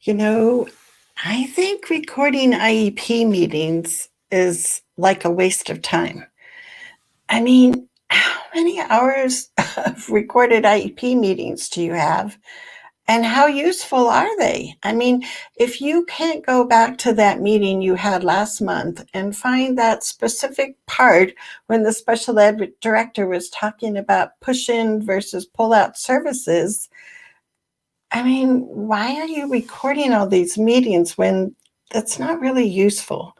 You know, I think recording IEP meetings is like a waste of time. I mean, how many hours of recorded IEP meetings do you have? And how useful are they? I mean, if you can't go back to that meeting you had last month and find that specific part when the special ed director was talking about push in versus pull out services, I mean, why are you recording all these meetings when that's not really useful?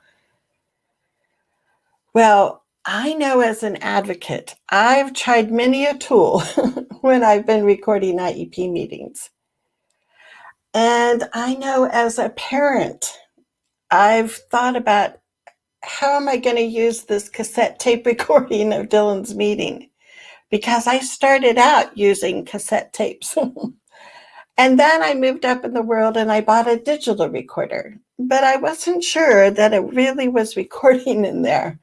Well, I know as an advocate, I've tried many a tool when I've been recording IEP meetings. And I know as a parent, I've thought about how am I going to use this cassette tape recording of Dylan's meeting? Because I started out using cassette tapes. And then I moved up in the world and I bought a digital recorder, but I wasn't sure that it really was recording in there.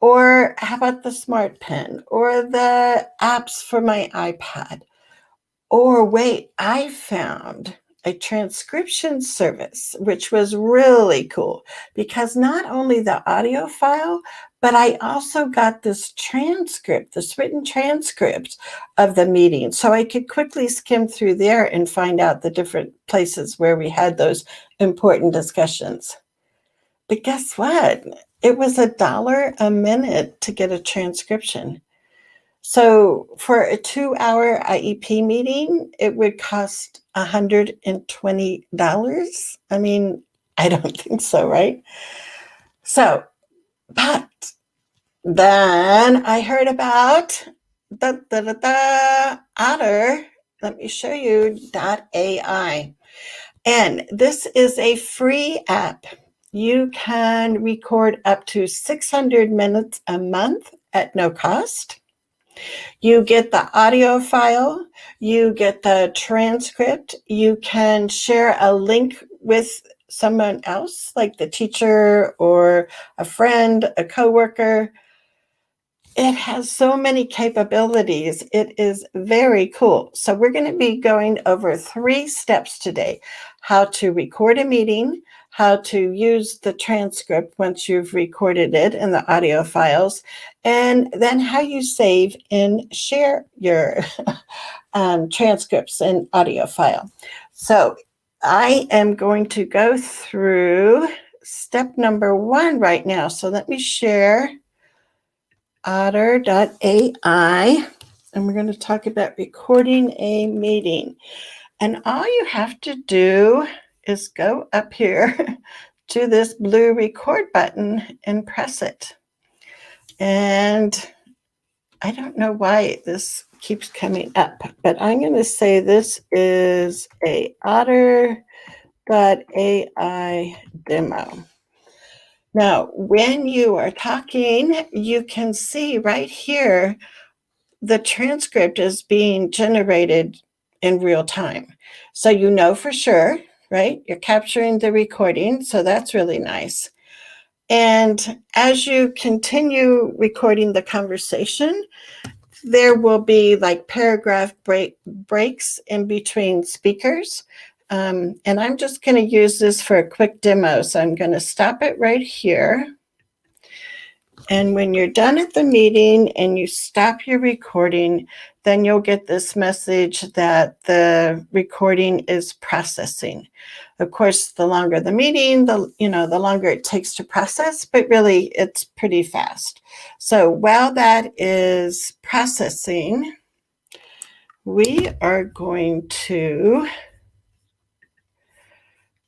Or how about the smart pen or the apps for my iPad? Or wait, I found a transcription service, which was really cool because not only the audio file, but I also got this transcript, this written transcript of the meeting. So I could quickly skim through there and find out the different places where we had those important discussions. But guess what? It was $1 a minute to get a transcription. So for a 2-hour IEP meeting, it would cost $120. I mean, I don't think so, right? So, but then I heard about Otter. Let me show you .ai. And this is a free app. You can record up to 600 minutes a month at no cost. You get the audio file, you get the transcript, you can share a link with someone else, like the teacher or a friend, a coworker. It has so many capabilities. It is very cool. So we're going to be going over 3 steps today: how to record a meeting, how to use the transcript once you've recorded it in the audio files, and then how you save and share your transcripts and audio file. So I am going to go through step number 1 right now. So let me share Otterai, and we're going to talk about recording a meeting. And all you have to do is go up here to this blue record button and press it. And I don't know why this keeps coming up, but I'm going to say this is a Otterai demo. Now, when you are talking, you can see right here the transcript is being generated in real time. So you know for sure, right? You're capturing the recording, so that's really nice. And as you continue recording the conversation, there will be like paragraph breaks in between speakers. And I'm just going to use this for a quick demo. So I'm going to stop it right here. And when you're done at the meeting and you stop your recording, then you'll get this message that the recording is processing. Of course, the longer the meeting, the longer it takes to process, but really it's pretty fast. So while that is processing, we are going to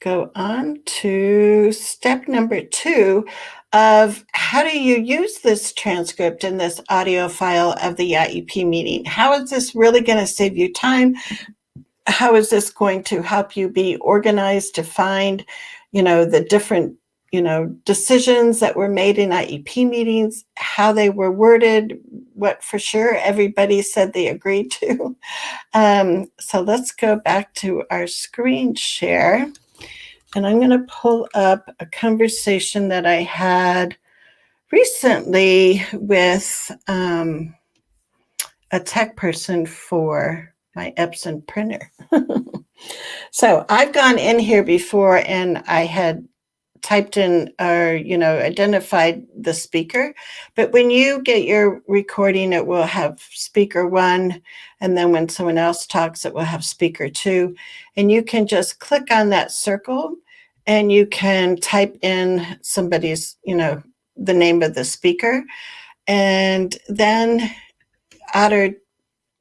go on to step number 2 of how do you use this transcript and this audio file of the IEP meeting? How is this really going to save you time? How is this going to help you be organized to find, the different, decisions that were made in IEP meetings, how they were worded, what for sure everybody said they agreed to. So let's go back to our screen share. And I'm going to pull up a conversation that I had recently with a tech person for my Epson printer. So I've gone in here before and I had typed in or, identified the speaker. But when you get your recording, it will have speaker 1. And then when someone else talks, it will have speaker 2. And you can just click on that circle and you can type in somebody's, the name of the speaker. And then Otter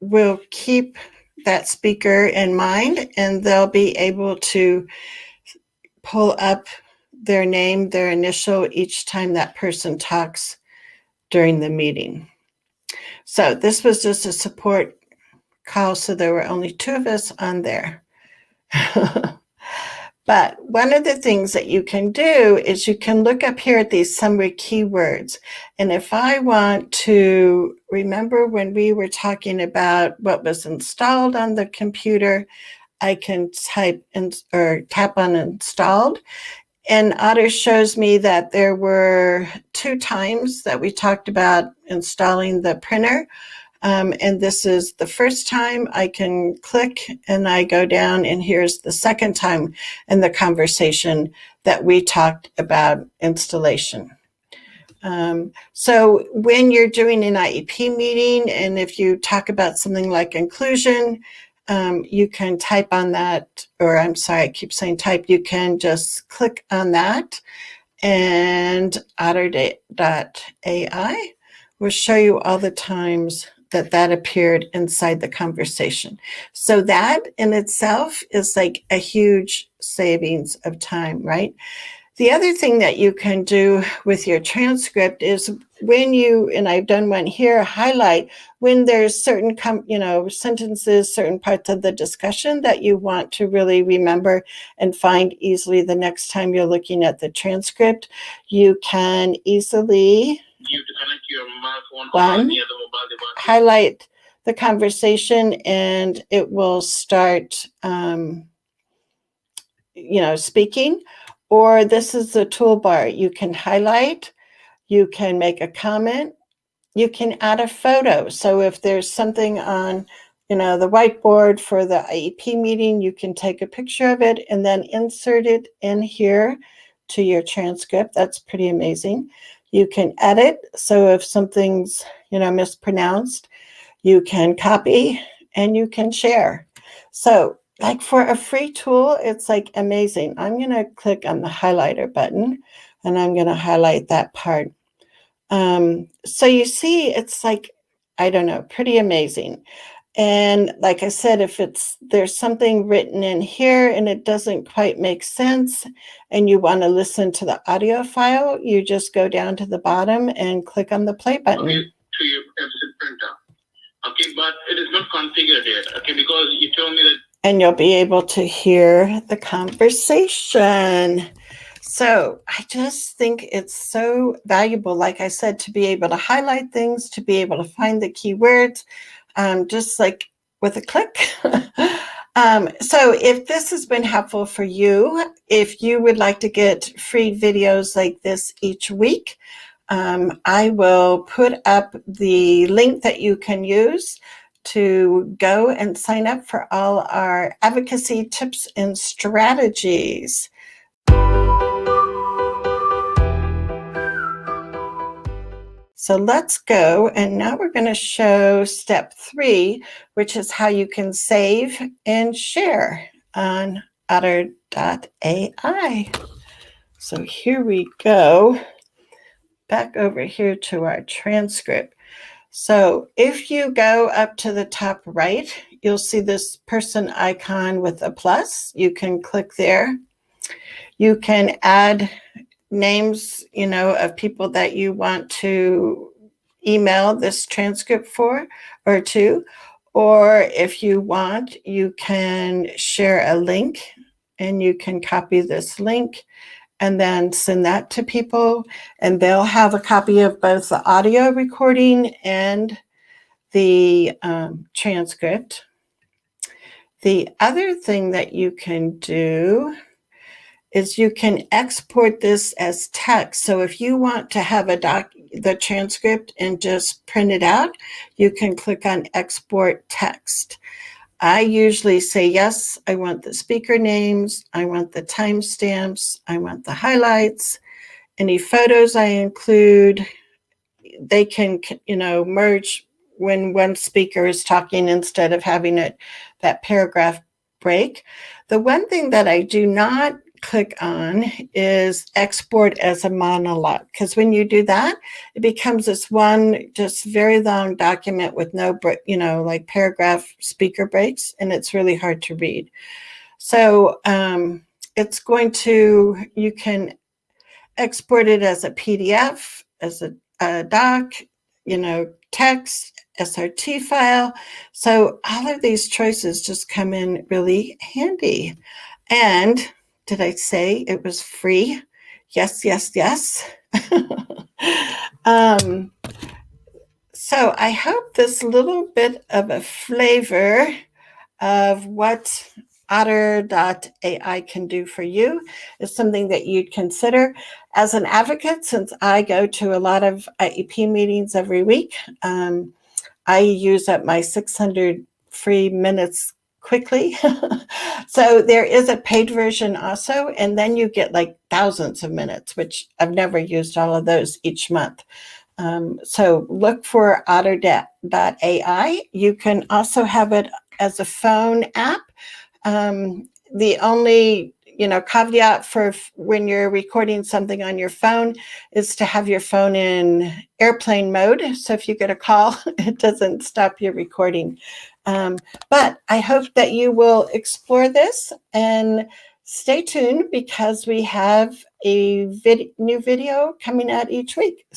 will keep that speaker in mind and they'll be able to pull up their name, their initial each time that person talks during the meeting. So this was just a support call, so there were only 2 of us on there. But one of the things that you can do is you can look up here at these summary keywords. And if I want to remember when we were talking about what was installed on the computer, I can type in or tap on installed. And Otter shows me that there were 2 times that we talked about installing the printer. And this is the first time. I can click and I go down and here's the second time in the conversation that we talked about installation. So when you're doing an IEP meeting and if you talk about something like inclusion, you can type on that, or I'm sorry, I keep saying type. You can just click on that and Otterai will show you all the times that appeared inside the conversation. So that in itself is like a huge savings of time, right? The other thing that you can do with your transcript is when you, and I've done one here, highlight when there's certain, sentences, certain parts of the discussion that you want to really remember and find easily the next time you're looking at the transcript. You can easily highlight the conversation and it will start, speaking. Or this is the toolbar. You can highlight, you can make a comment, you can add a photo. So if there's something on, the whiteboard for the IEP meeting, you can take a picture of it and then insert it in here to your transcript. That's pretty amazing. You can edit. So if something's, mispronounced, you can copy and you can share. So like for a free tool, it's like amazing. I'm going to click on the highlighter button and I'm going to highlight that part. So you see, it's like, I don't know, pretty amazing. And like I said, if there's something written in here and it doesn't quite make sense and you want to listen to the audio file, you just go down to the bottom and click on the play button. Okay, to your Epson printer. Okay, but it is not configured yet. Okay, because you told me that. And you'll be able to hear the conversation. So I just think it's so valuable, like I said, to be able to highlight things, to be able to find the keywords, just like with a click. So if this has been helpful for you, if you would like to get free videos like this each week, I will put up the link that you can use to go and sign up for all our advocacy tips and strategies. So let's go, and now we're going to show step 3, which is how you can save and share on Otterai. So here we go, back over here to our transcript. So if you go up to the top right, you'll see this person icon with a plus. You can click there. You can add names, of people that you want to email this transcript for or to. Or if you want, you can share a link and you can copy this link and then send that to people, and they'll have a copy of both the audio recording and the transcript. The other thing that you can do is you can export this as text. So if you want to have the transcript and just print it out, you can click on export text. I usually say, yes, I want the speaker names, I want the timestamps, I want the highlights, any photos I include. They can, merge when one speaker is talking instead of having that paragraph break. The one thing that I do not click on is export as a monologue, because when you do that, it becomes this one just very long document with no, like paragraph speaker breaks, and it's really hard to read. So you can export it as a PDF, as a doc, text, SRT file. So all of these choices just come in really handy. And did I say it was free? Yes, yes, yes. So I hope this little bit of a flavor of what Otter.ai can do for you is something that you'd consider. As an advocate, since I go to a lot of IEP meetings every week, I use up my 600 free minutes quickly. So there is a paid version also, and then you get like thousands of minutes, which I've never used all of those each month. So look for Otter.ai. You can also have it as a phone app. The only caveat for when you're recording something on your phone is to have your phone in airplane mode. So if you get a call, it doesn't stop your recording. But I hope that you will explore this and stay tuned, because we have a new video coming out each week.